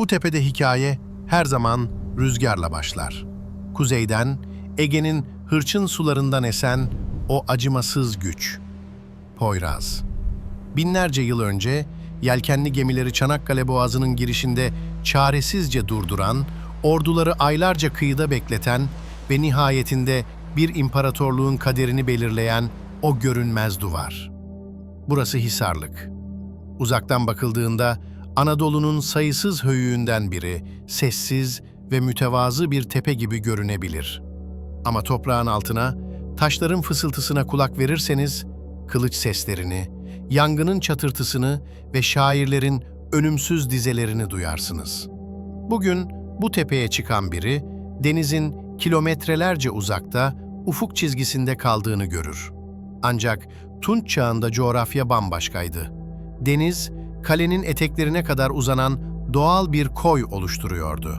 Bu tepede hikaye her zaman rüzgarla başlar. Kuzeyden, Ege'nin hırçın sularından esen o acımasız güç. Poyraz. Binlerce yıl önce yelkenli gemileri Çanakkale Boğazı'nın girişinde çaresizce durduran, orduları aylarca kıyıda bekleten ve nihayetinde bir imparatorluğun kaderini belirleyen o görünmez duvar. Burası Hisarlık. Uzaktan bakıldığında Anadolu'nun sayısız höyüğünden biri, sessiz ve mütevazı bir tepe gibi görünebilir. Ama toprağın altına, taşların fısıltısına kulak verirseniz, kılıç seslerini, yangının çatırtısını ve şairlerin önümsüz dizelerini duyarsınız. Bugün bu tepeye çıkan biri, denizin kilometrelerce uzakta, ufuk çizgisinde kaldığını görür. Ancak Tunç Çağı'nda coğrafya bambaşkaydı. Deniz, kalenin eteklerine kadar uzanan doğal bir koy oluşturuyordu.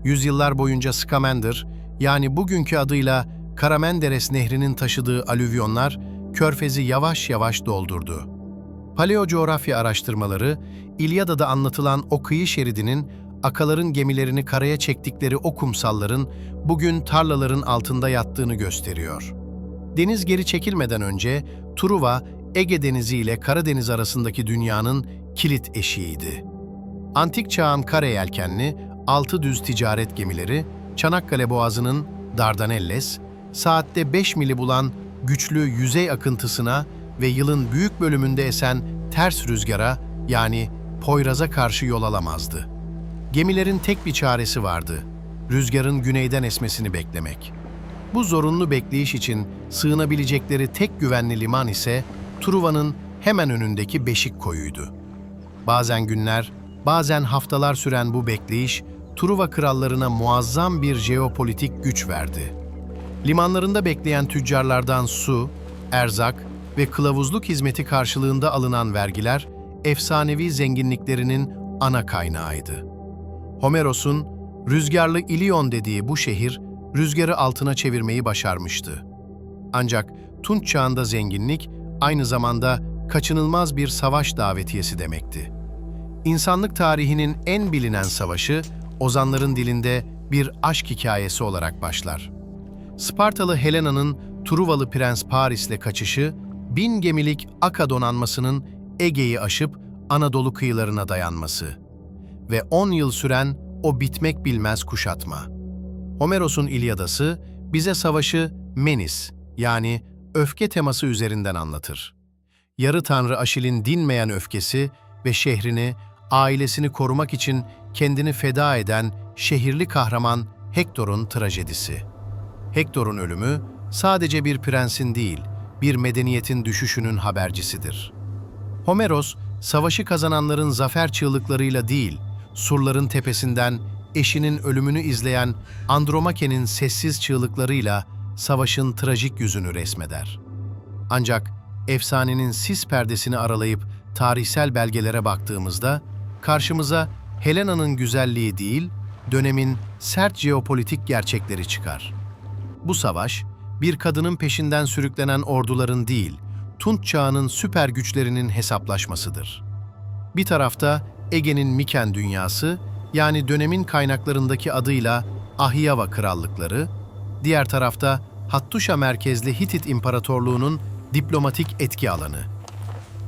Yüzyıllar boyunca Skamander, yani bugünkü adıyla Karamenderes Nehri'nin taşıdığı alüvyonlar, körfezi yavaş yavaş doldurdu. Paleocoğrafya araştırmaları, İlyada'da anlatılan o kıyı şeridinin, akaların gemilerini karaya çektikleri o kumsalların, bugün tarlaların altında yattığını gösteriyor. Deniz geri çekilmeden önce, Truva, Ege Denizi ile Karadeniz arasındaki dünyanın kilit eşiğiydi. Antik çağın kare yelkenli, altı düz ticaret gemileri, Çanakkale Boğazı'nın Dardanelles, saatte 5 mili bulan güçlü yüzey akıntısına ve yılın büyük bölümünde esen ters rüzgara, yani Poyraz'a karşı yol alamazdı. Gemilerin tek bir çaresi vardı, rüzgarın güneyden esmesini beklemek. Bu zorunlu bekleyiş için sığınabilecekleri tek güvenli liman ise Truva'nın hemen önündeki Beşik Koyu'ydu. Bazen günler, bazen haftalar süren bu bekleyiş, Truva krallarına muazzam bir jeopolitik güç verdi. Limanlarında bekleyen tüccarlardan su, erzak ve kılavuzluk hizmeti karşılığında alınan vergiler, efsanevi zenginliklerinin ana kaynağıydı. Homeros'un rüzgarlı İlion dediği bu şehir, rüzgarı altına çevirmeyi başarmıştı. Ancak Tunç Çağı'nda zenginlik, aynı zamanda kaçınılmaz bir savaş davetiyesi demekti. İnsanlık tarihinin en bilinen savaşı, ozanların dilinde bir aşk hikayesi olarak başlar. Spartalı Helena'nın Truvalı Prens Paris'le kaçışı, 1000 gemilik Aka donanmasının Ege'yi aşıp Anadolu kıyılarına dayanması ve 10 yıl süren o bitmek bilmez kuşatma. Homeros'un İlyadası bize savaşı Menis, yani öfke teması üzerinden anlatır. Yarı tanrı Aşil'in dinmeyen öfkesi ve şehrini, ailesini korumak için kendini feda eden şehirli kahraman Hektor'un trajedisi. Hektor'un ölümü sadece bir prensin değil, bir medeniyetin düşüşünün habercisidir. Homeros, savaşı kazananların zafer çığlıklarıyla değil, surların tepesinden eşinin ölümünü izleyen Andromake'nin sessiz çığlıklarıyla savaşın trajik yüzünü resmeder. Ancak efsanenin sis perdesini aralayıp tarihsel belgelere baktığımızda, karşımıza Helena'nın güzelliği değil, dönemin sert jeopolitik gerçekleri çıkar. Bu savaş, bir kadının peşinden sürüklenen orduların değil, Tunç Çağı'nın süper güçlerinin hesaplaşmasıdır. Bir tarafta Ege'nin Miken dünyası, yani dönemin kaynaklarındaki adıyla Ahiava krallıkları, diğer tarafta Hattuşa merkezli Hitit İmparatorluğu'nun diplomatik etki alanı.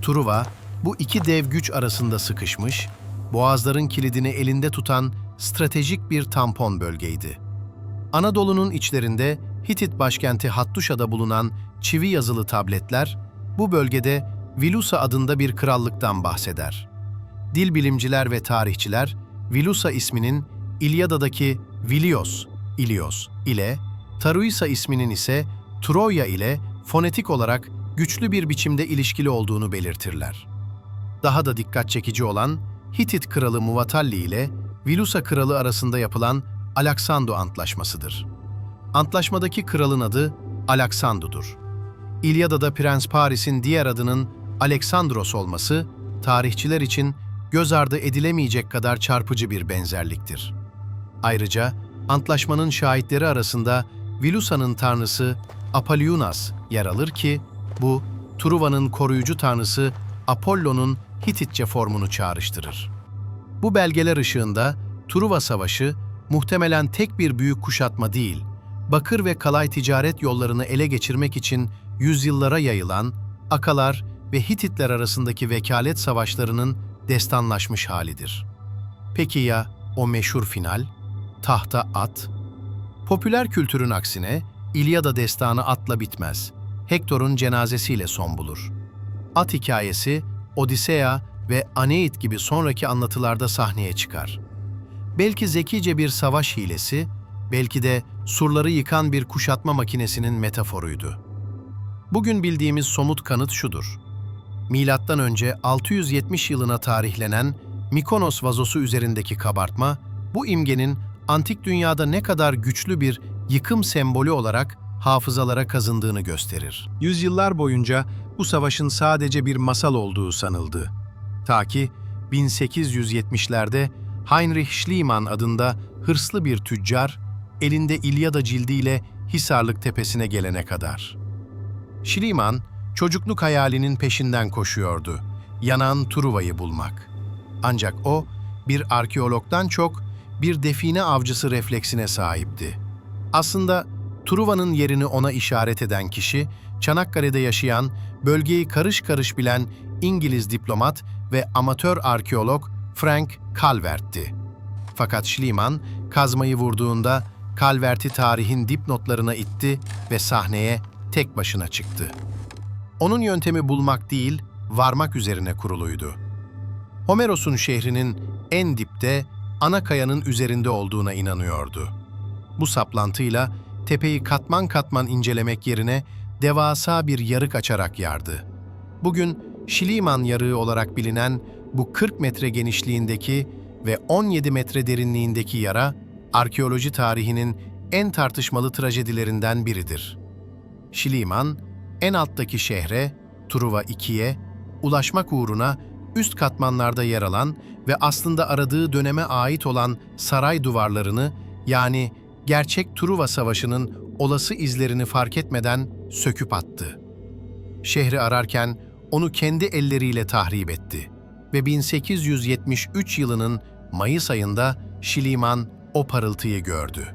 Truva, bu iki dev güç arasında sıkışmış, boğazların kilidini elinde tutan stratejik bir tampon bölgeydi. Anadolu'nun içlerinde Hitit başkenti Hattuşa'da bulunan çivi yazılı tabletler, bu bölgede Vilusa adında bir krallıktan bahseder. Dil bilimciler ve tarihçiler, Vilusa isminin İlyada'daki Vilios, İlios ile, Taruisa isminin ise Troya ile fonetik olarak güçlü bir biçimde ilişkili olduğunu belirtirler. Daha da dikkat çekici olan, Hitit kralı Muvatalli ile Vilusa kralı arasında yapılan Alaksandu Antlaşması'dır. Antlaşmadaki kralın adı Alaksandu'dur. İlyada'da Prens Paris'in diğer adının Aleksandros olması, tarihçiler için göz ardı edilemeyecek kadar çarpıcı bir benzerliktir. Ayrıca, antlaşmanın şahitleri arasında Vilusa'nın tanrısı Apollyonas yer alır ki, bu, Truva'nın koruyucu tanrısı Apollo'nun Hititçe formunu çağrıştırır. Bu belgeler ışığında Truva Savaşı muhtemelen tek bir büyük kuşatma değil, bakır ve kalay ticaret yollarını ele geçirmek için yüzyıllara yayılan Akalar ve Hititler arasındaki vekalet savaşlarının destanlaşmış halidir. Peki ya o meşhur final? Tahta at? Popüler kültürün aksine İlyada destanı atla bitmez. Hektor'un cenazesiyle son bulur. At hikayesi Odiseya ve Aneid gibi sonraki anlatılarda sahneye çıkar. Belki zekice bir savaş hilesi, belki de surları yıkan bir kuşatma makinesinin metaforuydu. Bugün bildiğimiz somut kanıt şudur. Milattan önce 670 yılına tarihlenen Mikonos vazosu üzerindeki kabartma, bu imgenin antik dünyada ne kadar güçlü bir yıkım sembolü olarak hafızalara kazındığını gösterir. Yüzyıllar boyunca bu savaşın sadece bir masal olduğu sanıldı. Ta ki 1870'lerde Heinrich Schliemann adında hırslı bir tüccar, elinde İlyada cildiyle Hisarlık Tepesi'ne gelene kadar. Schliemann, çocukluk hayalinin peşinden koşuyordu, yanan Truva'yı bulmak. Ancak o, bir arkeologdan çok bir define avcısı refleksine sahipti. Aslında Truva'nın yerini ona işaret eden kişi, Çanakkale'de yaşayan, bölgeyi karış karış bilen İngiliz diplomat ve amatör arkeolog Frank Calvert'ti. Fakat Schliemann, kazmayı vurduğunda Calvert'i tarihin dipnotlarına itti ve sahneye tek başına çıktı. Onun yöntemi bulmak değil, varmak üzerine kuruluydu. Homeros'un şehrinin en dipte, ana kayanın üzerinde olduğuna inanıyordu. Bu saplantıyla tepeyi katman katman incelemek yerine devasa bir yarık açarak yardı. Bugün Schliemann yarığı olarak bilinen bu 40 metre genişliğindeki ve 17 metre derinliğindeki yara, arkeoloji tarihinin en tartışmalı trajedilerinden biridir. Schliemann, en alttaki şehre, Truva II'ye, ulaşmak uğruna üst katmanlarda yer alan ve aslında aradığı döneme ait olan saray duvarlarını, yani gerçek Truva Savaşı'nın olası izlerini fark etmeden söküp attı. Şehri ararken onu kendi elleriyle tahrip etti ve 1873 yılının Mayıs ayında Schliemann o parıltıyı gördü.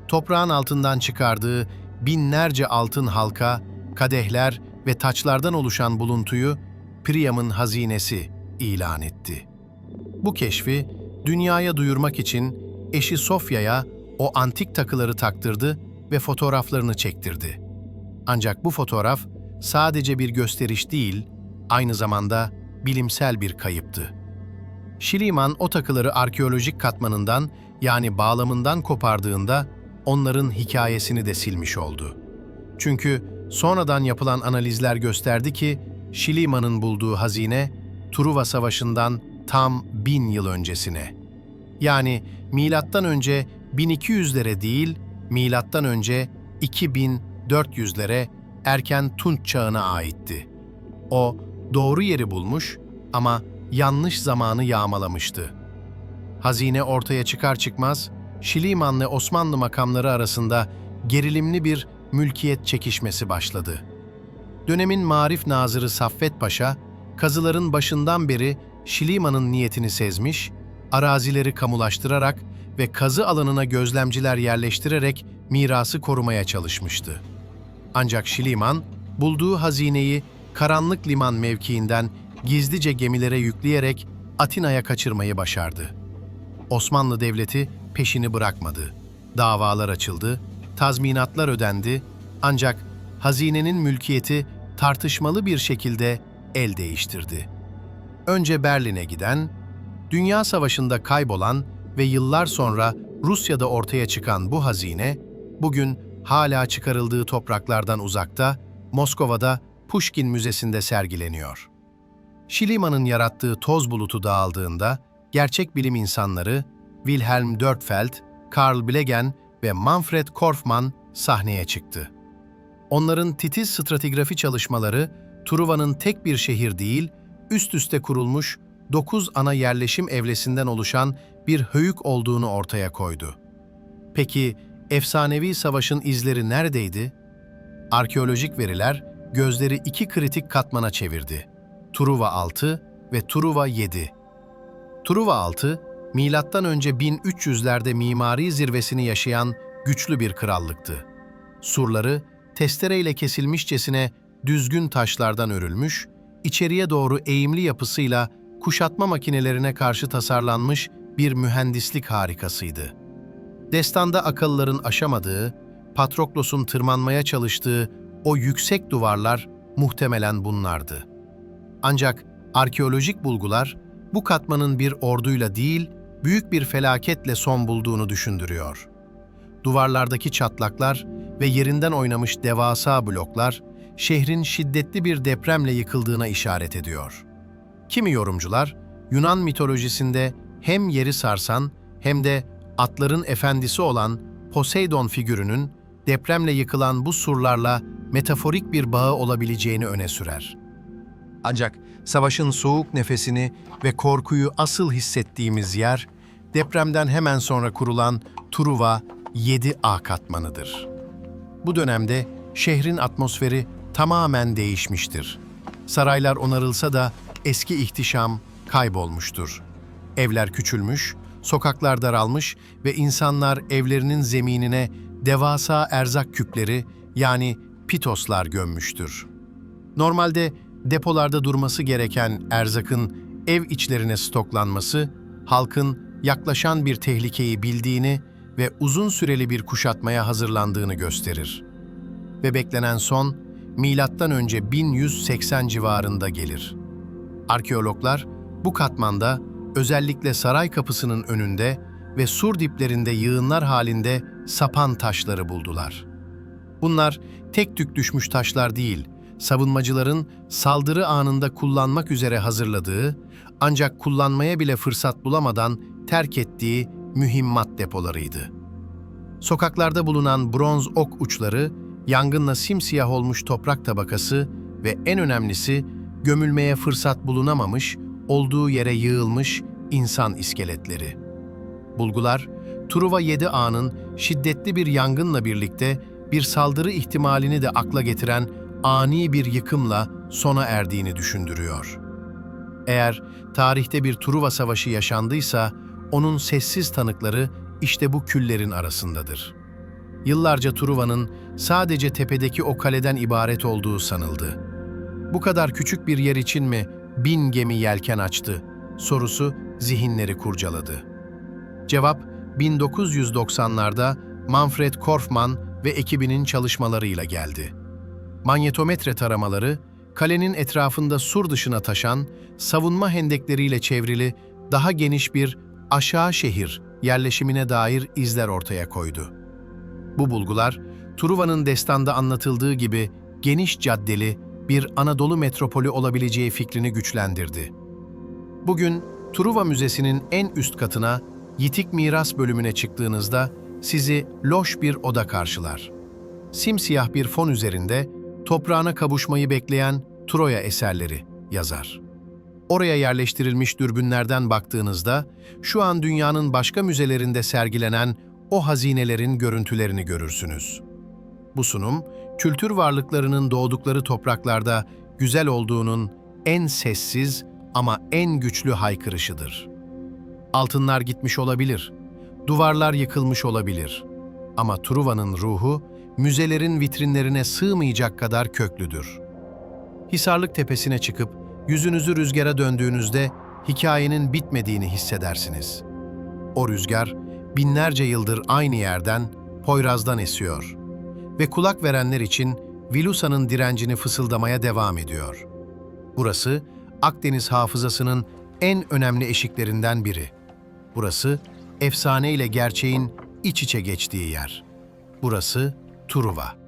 Toprağın altından çıkardığı binlerce altın halka, kadehler ve taçlardan oluşan buluntuyu Priam'ın hazinesi ilan etti. Bu keşfi dünyaya duyurmak için eşi Sofya'ya o antik takıları taktırdı ve fotoğraflarını çektirdi. Ancak bu fotoğraf sadece bir gösteriş değil, aynı zamanda bilimsel bir kayıptı. Schliemann o takıları arkeolojik katmanından, yani bağlamından kopardığında onların hikayesini de silmiş oldu. Çünkü sonradan yapılan analizler gösterdi ki Schliemann'ın bulduğu hazine Truva Savaşı'ndan tam 1000 yıl öncesine. Yani milattan önce 1200'lere değil, milattan önce 2400'lere erken Tunç çağına aitti. O doğru yeri bulmuş ama yanlış zamanı yağmalamıştı. Hazine ortaya çıkar çıkmaz, Schliemann Osmanlı makamları arasında gerilimli bir mülkiyet çekişmesi başladı. Dönemin Maarif Nazırı Saffet Paşa, kazıların başından beri Schliemann'ın niyetini sezmiş, arazileri kamulaştırarak ve kazı alanına gözlemciler yerleştirerek mirası korumaya çalışmıştı. Ancak Schliemann, bulduğu hazineyi Karanlık Liman mevkiinden gizlice gemilere yükleyerek Atina'ya kaçırmayı başardı. Osmanlı Devleti peşini bırakmadı. Davalar açıldı, tazminatlar ödendi, ancak hazinenin mülkiyeti tartışmalı bir şekilde el değiştirdi. Önce Berlin'e giden, Dünya Savaşı'nda kaybolan ve yıllar sonra Rusya'da ortaya çıkan bu hazine, bugün hala çıkarıldığı topraklardan uzakta, Moskova'da Pushkin Müzesi'nde sergileniyor. Schliemann'ın yarattığı toz bulutu dağıldığında, gerçek bilim insanları Wilhelm Dörpfeld, Carl Blegen ve Manfred Korfmann sahneye çıktı. Onların titiz stratigrafi çalışmaları, Truva'nın tek bir şehir değil, üst üste kurulmuş 9 ana yerleşim evlesinden oluşan bir höyük olduğunu ortaya koydu. Peki, efsanevi savaşın izleri neredeydi? Arkeolojik veriler gözleri iki kritik katmana çevirdi: Truva 6 ve Truva 7. Truva altı, milattan önce 1300'lerde mimari zirvesini yaşayan güçlü bir krallıktı. Surları testereyle kesilmişçesine düzgün taşlardan örülmüş, içeriye doğru eğimli yapısıyla kuşatma makinelerine karşı tasarlanmış bir mühendislik harikasıydı. Destanda akılların aşamadığı, Patroklos'un tırmanmaya çalıştığı o yüksek duvarlar muhtemelen bunlardı. Ancak arkeolojik bulgular bu katmanın bir orduyla değil, büyük bir felaketle son bulduğunu düşündürüyor. Duvarlardaki çatlaklar ve yerinden oynamış devasa bloklar, şehrin şiddetli bir depremle yıkıldığına işaret ediyor. Kimi yorumcular, Yunan mitolojisinde hem yeri sarsan hem de atların efendisi olan Poseidon figürünün depremle yıkılan bu surlarla metaforik bir bağı olabileceğini öne sürer. Ancak savaşın soğuk nefesini ve korkuyu asıl hissettiğimiz yer, depremden hemen sonra kurulan Truva 7A katmanıdır. Bu dönemde şehrin atmosferi tamamen değişmiştir. Saraylar onarılsa da eski ihtişam kaybolmuştur. Evler küçülmüş, sokaklar daralmış ve insanlar evlerinin zeminine devasa erzak küpleri yani pitoslar gömmüştür. Normalde depolarda durması gereken erzakın ev içlerine stoklanması, halkın yaklaşan bir tehlikeyi bildiğini ve uzun süreli bir kuşatmaya hazırlandığını gösterir. Ve beklenen son, milattan önce 1180 civarında gelir. Arkeologlar bu katmanda özellikle saray kapısının önünde ve sur diplerinde yığınlar halinde sapan taşları buldular. Bunlar tek tük düşmüş taşlar değil, savunmacıların saldırı anında kullanmak üzere hazırladığı, ancak kullanmaya bile fırsat bulamadan terk ettiği mühimmat depolarıydı. Sokaklarda bulunan bronz ok uçları, yangınla simsiyah olmuş toprak tabakası ve en önemlisi gömülmeye fırsat bulunamamış, olduğu yere yığılmış insan iskeletleri. Bulgular, Truva 7A'nın şiddetli bir yangınla birlikte bir saldırı ihtimalini de akla getiren ani bir yıkımla sona erdiğini düşündürüyor. Eğer tarihte bir Truva Savaşı yaşandıysa, onun sessiz tanıkları işte bu küllerin arasındadır. Yıllarca Truva'nın sadece tepedeki o kaleden ibaret olduğu sanıldı. Bu kadar küçük bir yer için mi 1000 gemi yelken açtı sorusu zihinleri kurcaladı. Cevap 1990'larda Manfred Korfman ve ekibinin çalışmalarıyla geldi. Manyetometre taramaları, kalenin etrafında sur dışına taşan, savunma hendekleriyle çevrili daha geniş bir aşağı şehir yerleşimine dair izler ortaya koydu. Bu bulgular, Truva'nın destanda anlatıldığı gibi geniş caddeli bir Anadolu metropolü olabileceği fikrini güçlendirdi. Bugün Truva Müzesi'nin en üst katına, Yitik Miras bölümüne çıktığınızda sizi loş bir oda karşılar. Simsiyah bir fon üzerinde toprağına kavuşmayı bekleyen Troya eserleri yazar. Oraya yerleştirilmiş dürbünlerden baktığınızda şu an dünyanın başka müzelerinde sergilenen o hazinelerin görüntülerini görürsünüz. Bu sunum, kültür varlıklarının doğdukları topraklarda güzel olduğunun en sessiz ama en güçlü haykırışıdır. Altınlar gitmiş olabilir, duvarlar yıkılmış olabilir ama Truva'nın ruhu, müzelerin vitrinlerine sığmayacak kadar köklüdür. Hisarlık tepesine çıkıp yüzünüzü rüzgara döndüğünüzde hikayenin bitmediğini hissedersiniz. O rüzgar binlerce yıldır aynı yerden, Poyraz'dan esiyor ve kulak verenler için Vilusa'nın direncini fısıldamaya devam ediyor. Burası Akdeniz hafızasının en önemli eşiklerinden biri. Burası efsane ile gerçeğin iç içe geçtiği yer. Burası Truva.